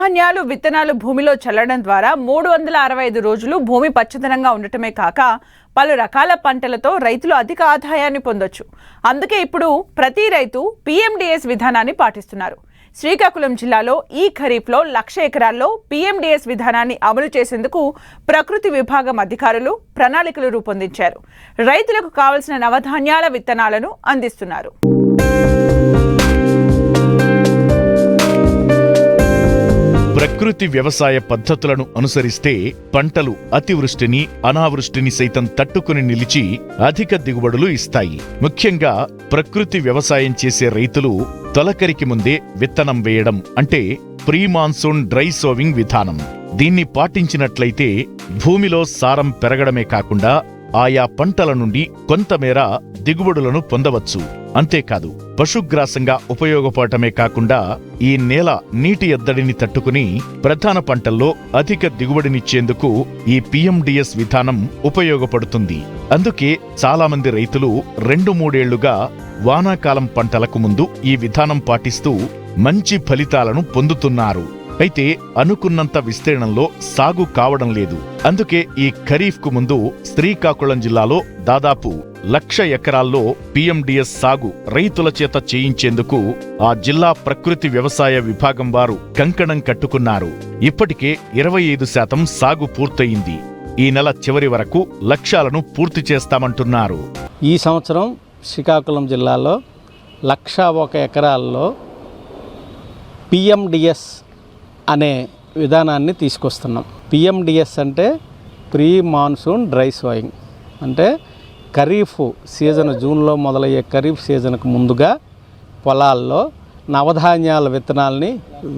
ధాన్యాలు విత్తనాలు భూమిలో చల్లడం ద్వారా 365 రోజులు భూమి పచ్చదనంగా ఉండటమే కాక పలు రకాల పంటలతో రైతులు అధిక ఆదాయాన్ని పొందొచ్చు. అందుకే ఇప్పుడు ప్రతి రైతు PMDS విధానాన్ని పాటిస్తున్నారు. శ్రీకాకుళం జిల్లాలో ఈ ఖరీఫ్లో 1,00,000 ఎకరాల్లో PMDS విధానాన్ని అమలు చేసేందుకు ప్రకృతి విభాగం అధికారులు ప్రణాళికలు రూపొందించారు. రైతులకు కావలసిన నవధాన్యాల విత్తనాలను అందిస్తున్నారు. ప్రకృతి వ్యవసాయ పద్ధతులను అనుసరిస్తే పంటలు అతివృష్టిని, అనావృష్టిని సైతం తట్టుకుని నిలిచి అధిక దిగుబడులు ఇస్తాయి. ముఖ్యంగా ప్రకృతి వ్యవసాయం చేసే రైతులు తొలకరికి ముందే విత్తనం వేయడం అంటే ప్రీ మాన్సూన్ డ్రై సోవింగ్ విధానం. దీన్ని పాటించినట్లయితే భూమిలో సారం పెరగడమే కాకుండా ఆయా పంటల నుండి కొంతమేర దిగుబడులను పొందవచ్చు. అంతేకాదు పశుగ్రాసంగా ఉపయోగపడటమే కాకుండా ఈ నేల నీటి ఎద్దడిని తట్టుకుని ప్రధాన పంటల్లో అధిక దిగుబడినిచ్చేందుకు ఈ PMDS విధానం ఉపయోగపడుతుంది. అందుకే చాలామంది రైతులు 2-3 ఏళ్లుగా వానాకాలం పంటలకు ముందు ఈ విధానం పాటిస్తూ మంచి ఫలితాలను పొందుతున్నారు. అయితే అనుకున్నంత విస్తీర్ణంలో సాగు కావడం లేదు. అందుకే ఈ ఖరీఫ్కు ముందు శ్రీకాకుళం జిల్లాలో దాదాపు 1,00,000 ఎకరాల్లో PMDS సాగు రైతుల చేత చేయించేందుకు ఆ జిల్లా ప్రకృతి వ్యవసాయ విభాగం వారు కంకణం కట్టుకున్నారు. ఇప్పటికే 25% సాగు పూర్తయింది. ఈ నెల చివరి వరకు లక్ష్యాలను పూర్తి చేస్తామంటున్నారు. ఈ సంవత్సరం శ్రీకాకుళం జిల్లాలో 1,01 ఎకరాల్లో PMDS అనే విధానాన్ని తీసుకొస్తున్నాం. PMDS అంటే ప్రీ మాన్సూన్ డ్రై సోయింగ్. అంటే ఖరీఫ్ సీజన్ జూన్లో మొదలయ్యే ఖరీఫ్ సీజన్కు ముందుగా పొలాల్లో నవధాన్యాల విత్తనాలని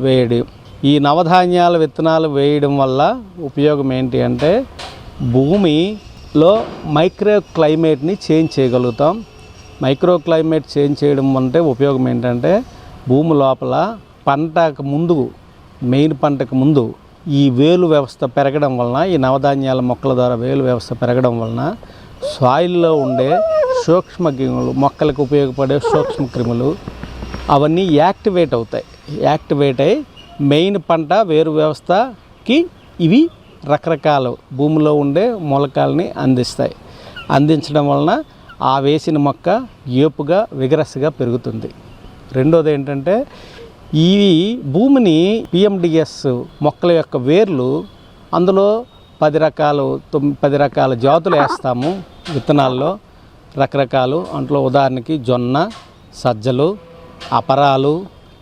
వేయడం. ఈ నవధాన్యాల విత్తనాలు వేయడం వల్ల ఉపయోగం ఏంటి అంటే భూమిలో మైక్రో క్లైమేట్ని చేంజ్ చేయగలుగుతాం. మైక్రో క్లైమేట్ చేంజ్ చేయడం అంటే ఉపయోగం ఏంటంటే భూమి లోపల పంటకు ముందు మెయిన్ పంటకు ముందు ఈ వేలు వ్యవస్థ పెరగడం వలన, ఈ నవధాన్యాల మొక్కల ద్వారా వేలు వ్యవస్థ పెరగడం వలన సాయిల్లో ఉండే సూక్ష్మక్రిములు, మొక్కలకు ఉపయోగపడే సూక్ష్మక్రిములు అవన్నీ యాక్టివేట్ అవుతాయి. యాక్టివేట్ అయి మెయిన్ పంట వేరు వ్యవస్థకి ఇవి రకరకాల భూమిలో ఉండే మూలకాలని అందిస్తాయి. అందించడం వలన ఆ వేసిన మొక్క ఏపుగా విగరస్గా పెరుగుతుంది. రెండోది ఏంటంటే ఈ భూమిని PMDS మొక్కల యొక్క వేర్లు అందులో 10 రకాల జాతులు వేస్తాము విత్తనాల్లో. రకరకాలు అంట్లో ఉదాహరణకి జొన్న, సజ్జలు, అపరాలు,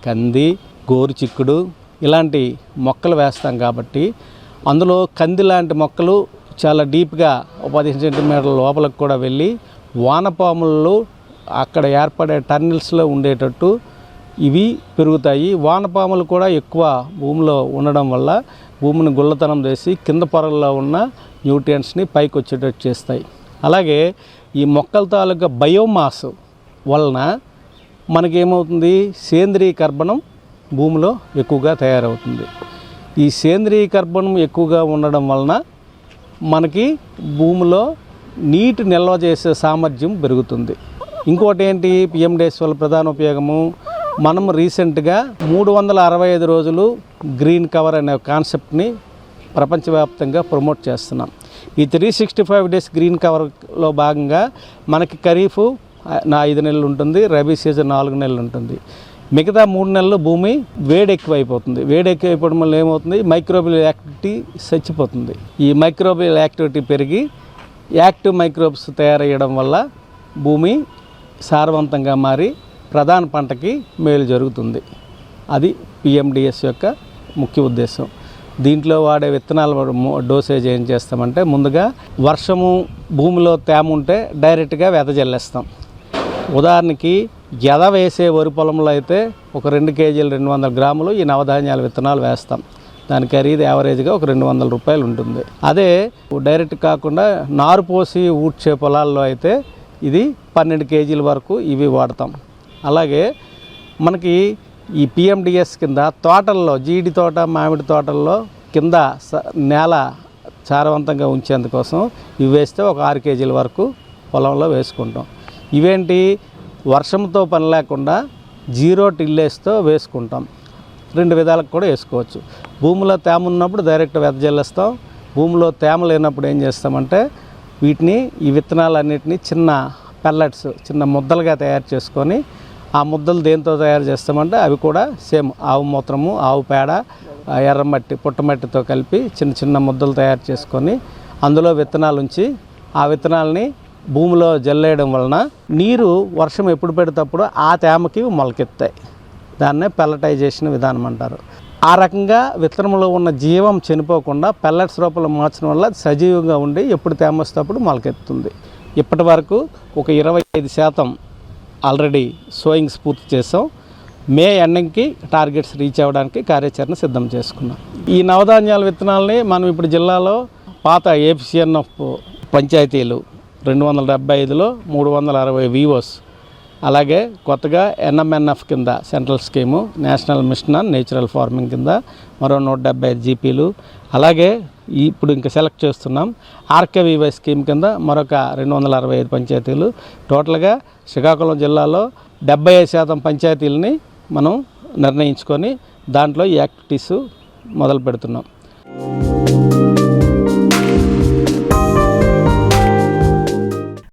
కంది, గోరుచిక్కుడు ఇలాంటి మొక్కలు వేస్తాం. కాబట్టి అందులో కంది లాంటి మొక్కలు చాలా డీప్గా 15 సెంటీమీటర్ల లోపలికి కూడా వెళ్ళి వానపాములు అక్కడ ఏర్పడే టర్నిల్స్లో ఉండేటట్టు ఇవి పెరుగుతాయి. వానపాములు కూడా ఎక్కువ భూమిలో ఉండడం వల్ల భూమిని గుల్లతనం చేసి కింద పొరల్లో ఉన్న న్యూట్రియంట్స్ని పైకి వచ్చేటట్టు చేస్తాయి. అలాగే ఈ మొక్కల తాలూకా బయోమాస్ వలన మనకేమవుతుంది, సేంద్రీయ కర్బనం భూమిలో ఎక్కువగా తయారవుతుంది. ఈ సేంద్రీయ కర్బనం ఎక్కువగా ఉండడం వలన మనకి భూమిలో నీటి నిల్వ చేసే సామర్థ్యం పెరుగుతుంది. ఇంకోటి ఏంటి PMDS వల్ల ప్రధాన ఉపయోగము, మనం రీసెంట్గా 365 రోజులు గ్రీన్ కవర్ అనే కాన్సెప్ట్ని ప్రపంచవ్యాప్తంగా ప్రమోట్ చేస్తున్నాం. ఈ 365 డేస్ గ్రీన్ కవర్లో భాగంగా మనకి ఖరీఫ్ 5 నెలలు ఉంటుంది, రబీ సీజన్ 4 నెలలు ఉంటుంది. మిగతా 3 నెలలు భూమి వేడి ఎక్కువైపోతుంది. వేడి ఎక్కువైపోవడం వల్ల ఏమవుతుంది, మైక్రోబియల్ యాక్టివిటీ చచ్చిపోతుంది. ఈ మైక్రోబియల్ యాక్టివిటీ పెరిగి యాక్టివ్ మైక్రోబ్స్ తయారయ్యడం వల్ల భూమి సారవంతంగా మారి ప్రధాన పంటకి మేలు జరుగుతుంది. అది PMDS యొక్క ముఖ్య ఉద్దేశం. దీంట్లో వాడే విత్తనాల డోసేజ్ ఏం చేస్తామంటే, ముందుగా వర్షము భూమిలో తేమ ఉంటే డైరెక్ట్గా వెదజల్లేస్తాం. ఉదాహరణకి ఎద వేసే వరి పొలంలో అయితే ఒక 2 కేజీలు 200 గ్రాములు ఈ నవధాన్యాల విత్తనాలు వేస్తాం. దాని ఖరీదు యావరేజ్గా ఒక 200 రూపాయలు ఉంటుంది. అదే డైరెక్ట్ కాకుండా నారు పోసి ఊడ్చే పొలాల్లో అయితే ఇది 12 కేజీల వరకు ఇవి వాడతాం. అలాగే మనకి ఈ PMDS కింద తోటల్లో, జీడి తోట, మామిడి తోటల్లో కింద నేల సారవంతంగా ఉంచేందుకోసం ఇవి వేస్తే ఒక 6 కేజీల వరకు పొలంలో వేసుకుంటాం. ఇవేంటి, వర్షంతో పని లేకుండా జీరో టిల్లేస్తో వేసుకుంటాం. రెండు విధాలకు కూడా వేసుకోవచ్చు. భూమిలో తేమ ఉన్నప్పుడు డైరెక్ట్ వెదజల్లేస్తాం. భూమిలో తేమ లేనప్పుడు ఏం చేస్తామంటే వీటిని ఈ విత్తనాలన్నిటినీ చిన్న పెల్లెట్స్ చిన్న ముద్దలుగా తయారు చేసుకొని ఆ ముద్దలు దేంతో తయారు చేస్తామంటే అవి కూడా సేమ్ ఆవు మూత్రము, ఆవు పేడ, ఎర్రమట్టి, పుట్టమట్టితో కలిపి చిన్న చిన్న ముద్దలు తయారు చేసుకొని అందులో విత్తనాలు ఉంచి ఆ విత్తనాలని భూమిలో జల్లేయడం వలన నీరు వర్షం ఎప్పుడు పెడితేప్పుడు ఆ తేమకి మొలకెత్తాయి. దాన్నే పెల్లటైజేషన్ విధానం అంటారు. ఆ రకంగా విత్తనంలో ఉన్న జీవం చనిపోకుండా పెల్లెట్స్ రూపంలో మార్చడం వల్ల సజీవంగా ఉండి ఎప్పుడు తేమ వస్తేప్పుడు మొలకెత్తుంది. ఇప్పటి వరకు ఒక 25% ఆల్రెడీ సోయింగ్స్ పూర్తి చేసాం. మే ఎండింగ్కి టార్గెట్స్ రీచ్ అవ్వడానికి కార్యాచరణ సిద్ధం చేసుకున్నాం. ఈ నవధాన్యాల విత్తనాలని మనం ఇప్పుడు జిల్లాలో పాత ఏపీసీఎన్ఎఫ్ పంచాయతీలు 275లో 360 వివోస్, అలాగే కొత్తగా ఎన్ఎంఎన్ఎఫ్ కింద central scheme, national mission on natural farming కింద మరో 175 జీపీలు, అలాగే ఇప్పుడు ఇంకా సెలెక్ట్ చేస్తున్నాం ఆర్కేవీవై స్కీమ్ కింద మరొక 265 పంచాయతీలు. టోటల్గా శ్రీకాకుళం జిల్లాలో 75% పంచాయతీలని మనం నిర్ణయించుకొని దాంట్లో ఈ యాక్టివిటీస్ మొదలు పెడుతున్నాం.